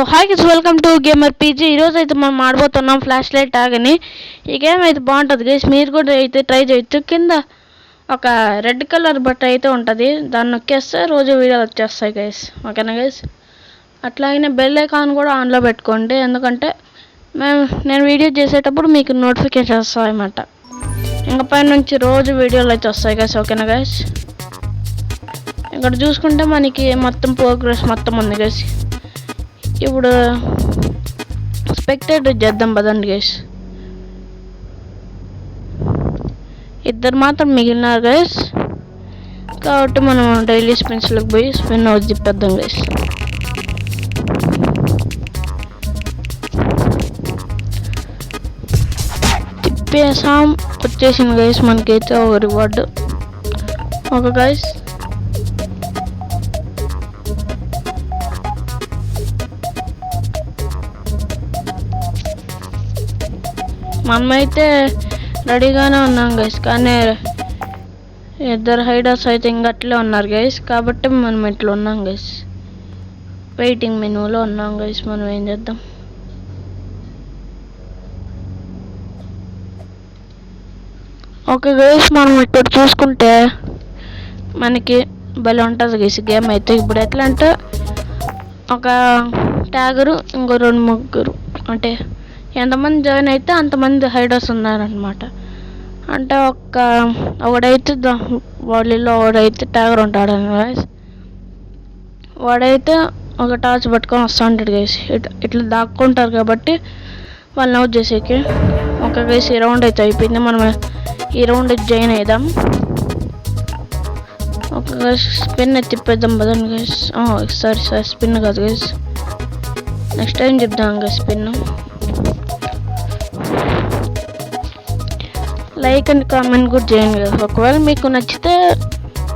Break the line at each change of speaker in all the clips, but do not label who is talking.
Hi kids, welcome to gamer PG. ఈరోజు అయితే మనం ఆడబోతున్నాం ఫ్లాష్ లైట్ ట్యాగ్ అని. ఈ గేమ్ అయితే బాగుంటుంది గైస్, మీరు కూడా అయితే ట్రై చేయొచ్చు. కింద ఒక రెడ్ కలర్ బట్ట అయితే ఉంటుంది, దాన్ని నొక్కేస్తే రోజు వీడియోలు వచ్చేస్తాయి గైస్. ఓకేనా గైస్? అట్లాగే బెల్ ఐకాన్ కూడా ఆన్లో పెట్టుకోండి, ఎందుకంటే నేను వీడియో చేసేటప్పుడు మీకు నోటిఫికేషన్ వస్తాయి అన్నమాట. ఇంకా పైన నుంచి రోజు వీడియోలు అయితే వస్తాయి గైస్. ఓకేనా గైస్? ఇక్కడ చూసుకుంటే మనకి మొత్తం ప్రోగ్రెస్ మొత్తం ఉంది గైస్. ఇప్పుడు స్పెక్టేటర్ చేద్దాం పదండి గైస్. ఇద్దరు మాత్రం మిగిలినారు గైస్, కాబట్టి మనం డైలీ స్పిన్స్లోకి పోయి స్పిన్ అవుట్ తిప్పేద్దాం గైస్. తిప్పేసాం, వచ్చేసింది గైస్ మనకైతే ఒక రివార్డు. ఓకే గైస్, మనమైతే రెడీగానే ఉన్నాం గైస్, కానీ ఇద్దరు హైడర్స్ అయితే ఇంకట్లే ఉన్నారు గైస్, కాబట్టి మనం ఇట్లా ఉన్నాం గైస్. వెయిటింగ్ మెనూలో ఉన్నాం గైస్. మనం ఏం చేద్దాం? ఓకే గైస్, మనం ఇక్కడ చూసుకుంటే మనకి భలే ఉంటుంది గైస్ గేమ్ అయితే. ఇప్పుడు ఎట్లా అంటే ఒక ట్యాగరు ఇంకో 2-3 అంటే ఎంతమంది జాయిన్ అయితే అంతమంది హైడర్స్ ఉన్నారనమాట. అంటే ఒకడైతే వాళ్ళలో ఒకడైతే ట్యాగర్ ఉంటాడు గైస్. వాడైతే ఒక టార్చ్ పట్టుకొని వస్తూ ఉంటాడు గైస్. ఇట్లా దాక్కుంటారు కాబట్టి వాళ్ళని అవుట్ చేసేకి. ఒక గైస్ ఈ రౌండ్ అయితే అయిపోయింది, మనం ఈ రౌండ్ జాయిన్ అవుదాం. ఒక గైస్ స్పిన్ తిప్పేద్దాం పదండి గైస్. సారీ స్పిన్ కాదు గైస్, నెక్స్ట్ టైం చెప్దాం guys spin. Like and comment కూడా చేయండి కదా. ఒకవేళ మీకు నచ్చితే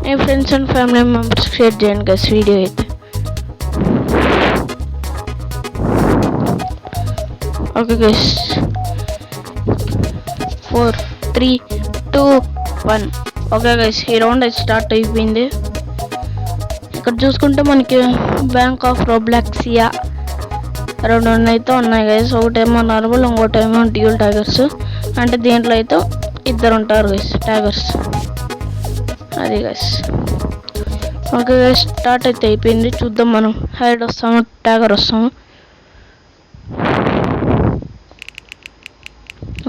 మీ friends and family members share చేయండి గైస్ వీడియో అయితే. Okay guys, 4, 3, 2, 1. ఓకే గైస్, ఈ రౌండ్ అయితే స్టార్ట్ అయిపోయింది. ఇక్కడ చూసుకుంటే మనకి బ్యాంక్ ఆఫ్ రోబ్లాక్సియా 2 అయితే ఉన్నాయి గైస్. ఒకటేమో నార్మల్, ఇంకోటేమో డ్యూల్ టైగర్స్. అంటే దీంట్లో అయితే ఇద్దరు ఉంటారు గైస్ ట్యాగర్స్, అది గైస్. ఓకే గైస్, స్టార్ట్ అయితే అయిపోయింది. చూద్దాం మనం హైడ్ వస్తాము ట్యాగర్ వస్తాము.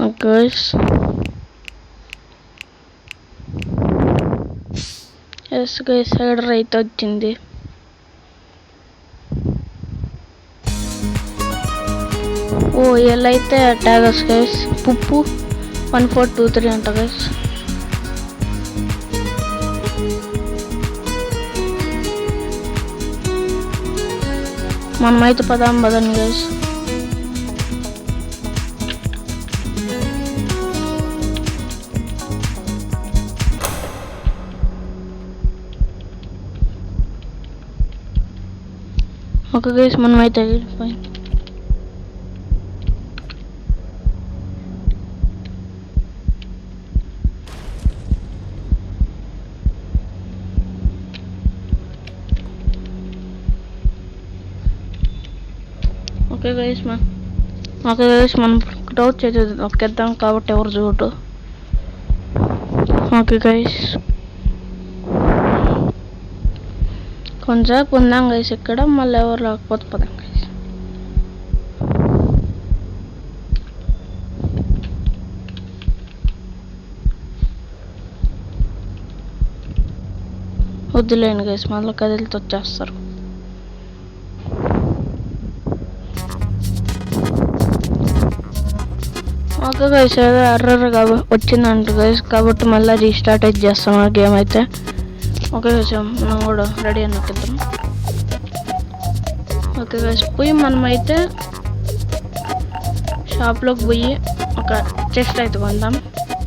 Okay guys, yes guys hider అయితే వచ్చింది. వీళ్ళైతే ట్యాగర్స్ గైస్. పుప్పు 1423 అంట గైస్. మనమైతే పదండి గైస్. ఓకే గైస్, మనమైతే ఓకే గైస్ మనం క్రౌచ్ అయితే నొక్కేద్దాం, కాబట్టి ఎవరు చూడు. ఓకే గైస్, కొంచెంసేపు ఉందాం గైస్ ఇక్కడ, మళ్ళీ ఎవరు రాకపోతే పదాం గైస్. వద్దులేండి గైస్, మళ్ళీ కదిలితో వచ్చేస్తారు. ఓకే గైస్, ఏదో ఎర్రర్గా వచ్చిందంట గైస్, కాబట్టి మళ్ళీ రీస్టార్ట్ అయితే చేస్తాం ఆ గేమ్ అయితే. ఓకే గైస్, మనం కూడా రెడీ అని నొక్కిద్దాం. ఓకే గైస్, పోయి మనమైతే షాప్లోకి పోయి ఒక చెస్ట్ అయితే కొందాం.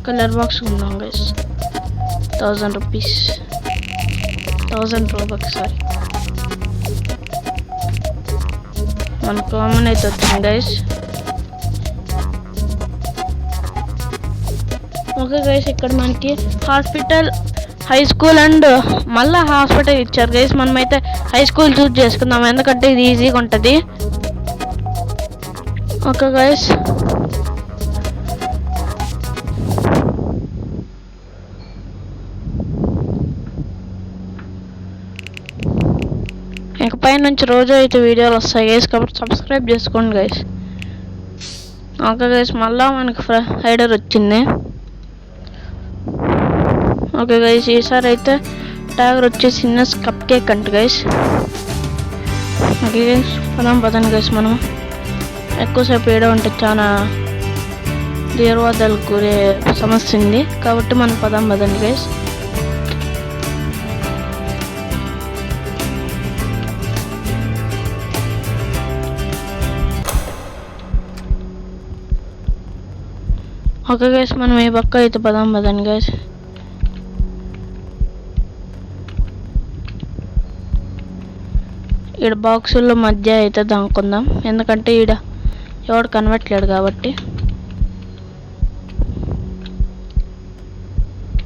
కలర్ బాక్స్ కొందాం గైస్. 1000 రూపీస్, 1000 రూపాయలు సారీ. మన కామన్ అయితే వచ్చింది గైస్. ఓకే గైస్, ఇక్కడ మనకి హాస్పిటల్, హై స్కూల్ అండ్ మళ్ళీ హాస్పిటల్ ఇచ్చారు గైస్. మనమైతే హై స్కూల్ చూస్ చేసుకుందాం, ఎందుకంటే ఇది ఈజీగా ఉంటుంది. ఓకే గైస్, ఇకపై నుంచి రోజు అయితే వీడియోలు వస్తాయి గైస్, కాబట్టి సబ్స్క్రైబ్ చేసుకోండి గైస్. ఓకే గైస్, మళ్ళా మనకి హైడర్ వచ్చింది. ఓకే గైస్, ఈసారి అయితే టైగర్ వచ్చేసి ఇన్నస్ కప్ కేక్ అంట గైస్. ఓకే గైస్, పదండి గైస్. మనం ఎక్కువసేపు ఏడ ఉంటే చాలా తీవ్రవాదాలకు గురే సమస్య ఉంది, కాబట్టి మనం పదండి గైస్. ఓకే గైస్, మనం ఈ పక్క అయితే పదండి గైస్. ఈడ బాక్సుల్లో మధ్య అయితే దాక్కుందాం, ఎందుకంటే ఈడ ఎవడు కనబట్టలేడు కాబట్టి.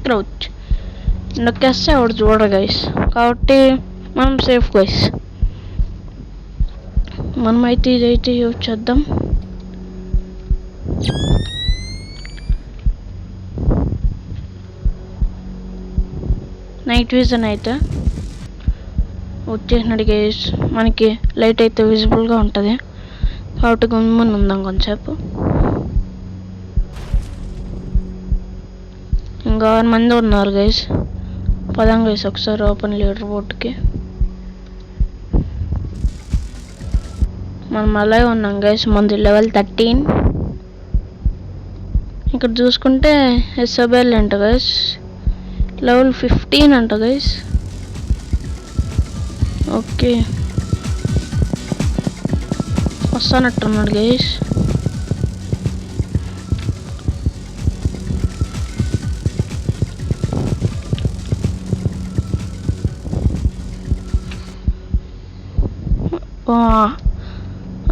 క్రౌచ్ నొక్కేస్తే ఎవడు చూడరు గైస్, కాబట్టి మనం సేఫ్ గైస్. మనమైతే ఇదైతే యూజ్ చేద్దాం. నైట్ విజన్ అయితే వచ్చేసినాడు గైస్. మనకి లైట్ అయితే విజిబుల్గా ఉంటుంది, కాబట్టి గమ్మున ఉందాం కొంచెంసేపు. ఇంకా 6 మంది ఉన్నారు గైస్. పదాం గైస్ ఒకసారి ఓపెన్ లీడర్ బోర్డ్కి. మనం అలాగే ఉన్నాం గైస్, మంది లెవెల్ 13. ఇక్కడ చూసుకుంటే ఎస్ఎబెల్ అంట గైస్, లెవెల్ 15 అంట గైస్. ఓకే, వస్తానట్టున్నాడు గైస్.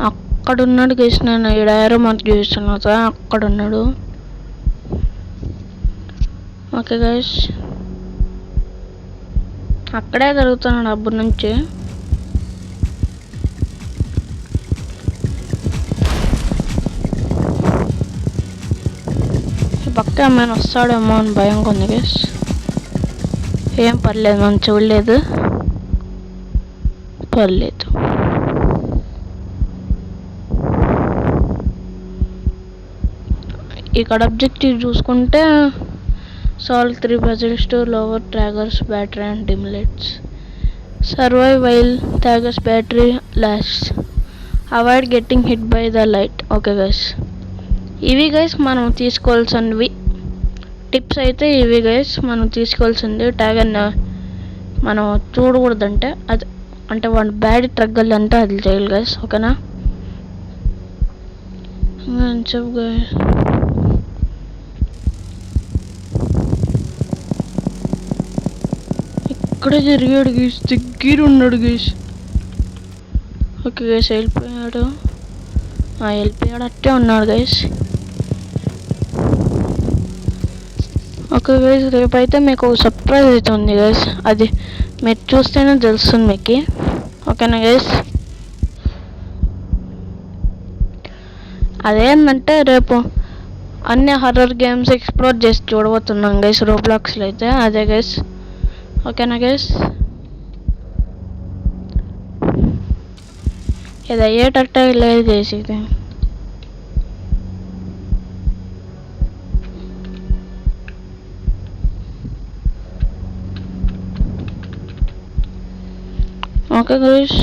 అక్కడున్నాడు గైస్, నేను ఈ డైరో మార్క్ చూస్తున్నా కదా, అక్కడున్నాడు. ఓకే గైస్, అక్కడే జరుగుతున్నాడు అప్పటి నుంచి. పక్క ఏమైనా వస్తాడేమో అని భయం కొంది గైస్. ఏం పర్లేదు, మనం చూడలేదు, పర్లేదు. ఇక్కడ ఆబ్జెక్టివ్ చూసుకుంటే solve 3 puzzles to lower Tiger's battery and dim lights. Survive while Tiger's battery lasts. Avoid getting hit by the light. Okay guys, ఇవి గైస్ మనం తీసుకోవాల్సినవి టిప్స్ అయితే ఇవి గైస్. మనం తీసుకోవాల్సింది టైగర్ని మనం చూడకూడదంటే అది, అంటే వాడి బ్యాడ్ తగ్గలంటే అది చేయాలి గైస్. ఓకేనా? చెప్పు గైస్. ఇక్కడే జరిగాడు గైస్, దగ్గర ఉన్నాడు గైస్. ఓకే గైస్, వెళ్ళిపోయాడు అట్టే ఉన్నాడు గైస్. ఓకే గైస్, రేపైతే మీకు సర్ప్రైజ్ అయితే ఉంది గైస్, అది మీరు చూస్తేనే తెలుస్తుంది మీకు. ఓకేనా గైస్? అదేంటంటే రేపు అన్ని హర్రర్ గేమ్స్ ఎక్స్ప్లోర్ చేసి చూడబోతున్నాం గైస్ రోబ్లాక్స్లో అయితే. అదే గైస్, ఓకేనా గైస్? ఇది అయ్యేటట్టే లేదు గైస్ ఇది. Okay guys,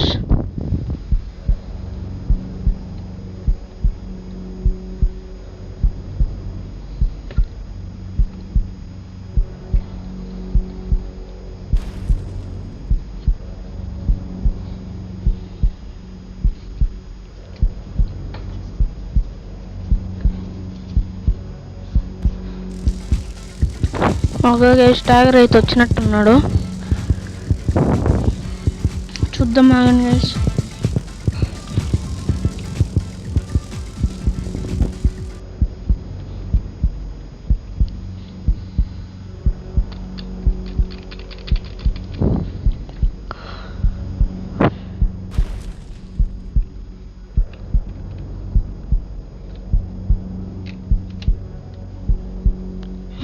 okay guys, tiger అయితే వచ్చినట్టున్నాడు, చూద్దాం ఆగండి గైస్.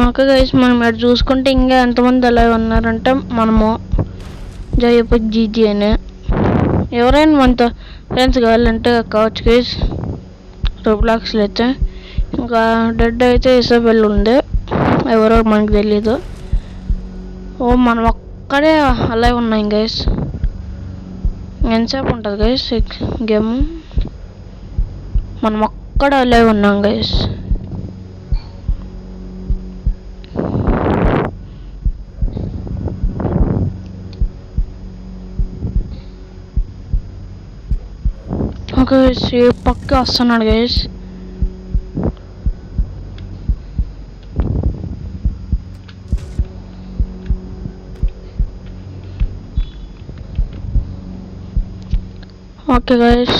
ఓకే గైస్, మనం ఇక్కడ చూసుకుంటే ఇంకా ఎంతమంది అలా ఉన్నారంటే మనము జయపు జీజీ అని ఎవరైనా మనతో ఫ్రెండ్స్ కావాలంటే కావచ్చు గైస్. రోబ్లాక్స్లో అయితే ఇంకా డెడ్ అయితే ఇసబెల్ ఉంది, ఎవరో మనకు తెలీదు. ఓ మనం ఒక్కడే అలా ఉన్నాం గైస్. ఎంతసేపు ఉంటుంది గైస్ గేమ్? మనం ఒక్కడ అలా ఉన్నాం గైస్. ఓకే గైస్, ఈ పక్క వస్తున్నాడు గైస్. ఓకే గైస్,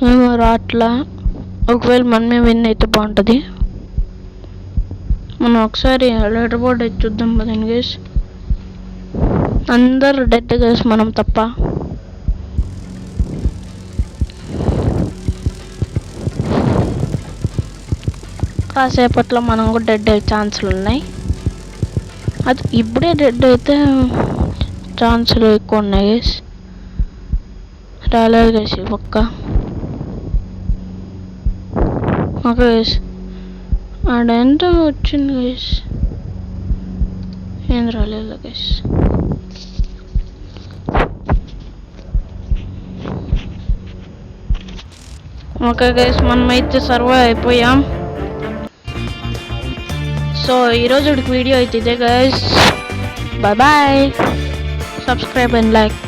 ఏమో రాట్లా. ఒకవేళ మనమే విన్ అయితే బాగుంటుంది. మనం ఒకసారి లీడర్ బోర్డ్ అయితే చూద్దాం కదండి గైస్. అందరు డెడ్ గైస్, మనం తప్ప. కాసేపట్లో మనం కూడా డెడ్ అయ్యే ఛాన్సులు ఉన్నాయి. అది ఇప్పుడే డెడ్ అయితే ఛాన్సులు ఎక్కువ ఉన్నాయి గైస్. రాలేదు గైస్ ఈ పక్క. ఓకే గైస్, ఆడెంత వచ్చింది గైస్, ఏం రాలేదు గైస్. ఓకే గైస్, మనమైతే సర్వైవ్ అయిపోయాం. సో ఈరోజు వీడియో అయితే ఇదే guys. Bye bye, subscribe and like.